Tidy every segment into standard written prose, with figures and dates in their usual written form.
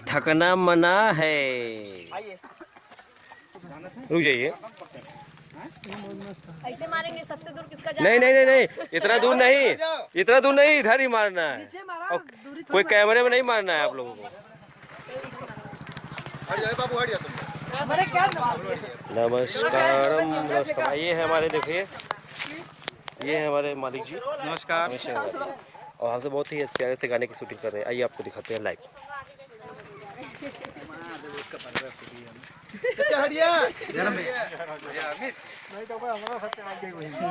थकना मना है। रुक जाइए। ऐसे मारेंगे सबसे दूर किसका नहीं नहीं नहीं नहीं, इतना दूर नहीं, इतना दूर नहीं, इधर ही मारना है। और कोई कैमरे में नहीं मारना है आप लोगों को। नमस्कार नमस्कार। ये है हमारे, देखिए ये है हमारे मालिक जी। नमस्कार। और हमसे बहुत ही प्यारे से गाने की शूटिंग कर रहे हैं। आइए आपको दिखाते हैं लाइव।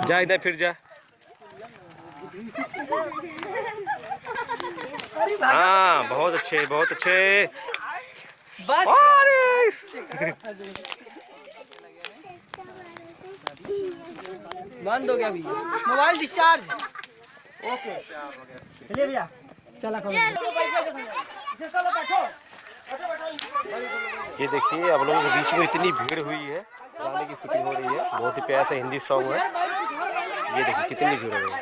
जा इधर फिर जा। हाँ बहुत अच्छे बहुत अच्छे। बंद हो गया भैया, मोबाइल डिस्चार्ज। ओके चलिए भैया, चला ये देखिए आप लोगों के बीच में इतनी भीड़ हुई है, गाने की शूटिंग हो रही है। बहुत ही प्यारा सा हिंदी सॉन्ग है। ये देखिए कितनी भीड़ हो रही है।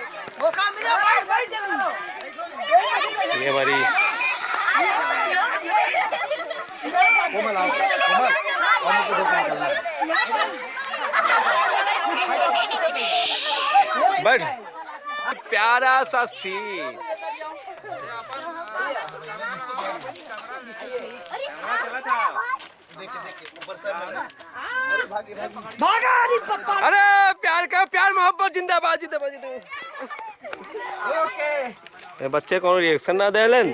ये हमारी बट प्यारा सा सीन। अरे प्यार का प्यार मोहब्बत जिंदाबाद जिंदाबाद जिंदाबाद। बच्चे कौन रिएक्शन ना दे लेन।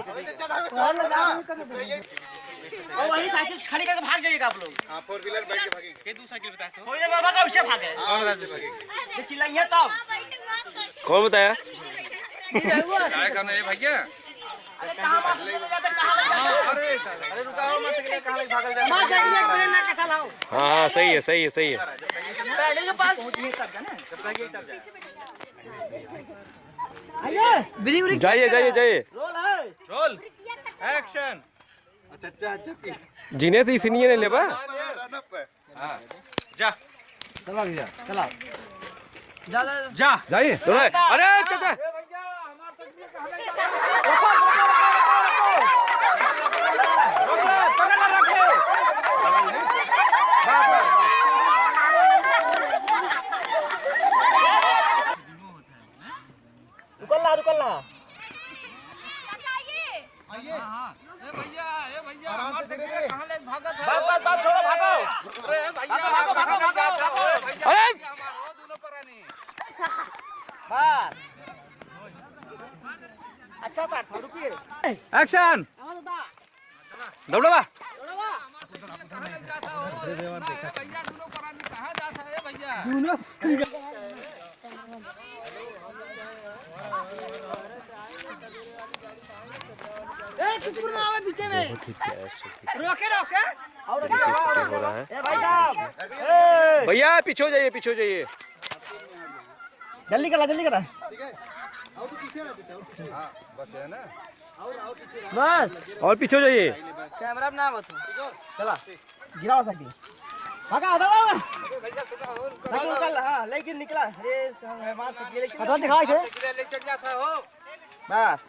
और वही साइकिल खड़ी करके भाग जाइएगा आप लोग। हां, 4 व्हीलर बैठ के भागेंगे। के दो साइकिल बताया तो कोई ना बाबा का उसे भागे। कौन बता से भागेंगे? ये चिल्लाइए तब। कौन बताया? क्या करना है भैया? अरे कहां भाग ले जाते कहां लगा? अरे रुकाओ मत, के कहां लग भागल जाए। मां साइकिल एक मिनट ना कथा लाओ। हाँ हाँ सही है सही है सही है। बैठने के पास पहुंचने तब जाना। जब तक ये तब जाए। आइए बिरी बिरी जाइए जाइए जाइए। रोल है, रोल एक्शन। अच्छा जीने से इसलिए नहीं ले बा। हां जा, चला भैया चला जा जा जाइए। अरे चाचा रुकल्ला हां ए भैया आराम से धीरे-धीरे कहां ले भागत है? बस छोड़ो भागो। अरे भैया भागो अरे दोनों परानी। बस अच्छा था, रुकिए। एक्शन। दौड़ो बा। भैया दोनों परानी कहां जाता है भैया? कुकुर ना आवे पीछे में। बहुत ही प्यारा सा रोके रोके और शूटिंग हो रहा है। ए भाई साहब, भैया पीछे हो जाइए पीछे हो जाइए। जल्दी करा ठीक है। और तो पीछे रहते हो। हां बस है ना। बस और पीछे हो जाइए। कैमरा में ना बस चला गिराओ सकती भागा दौड़ा निकल। हां लेकिन निकला रे मार सकती लेकिन दिखा के ले चल जाता हो बस।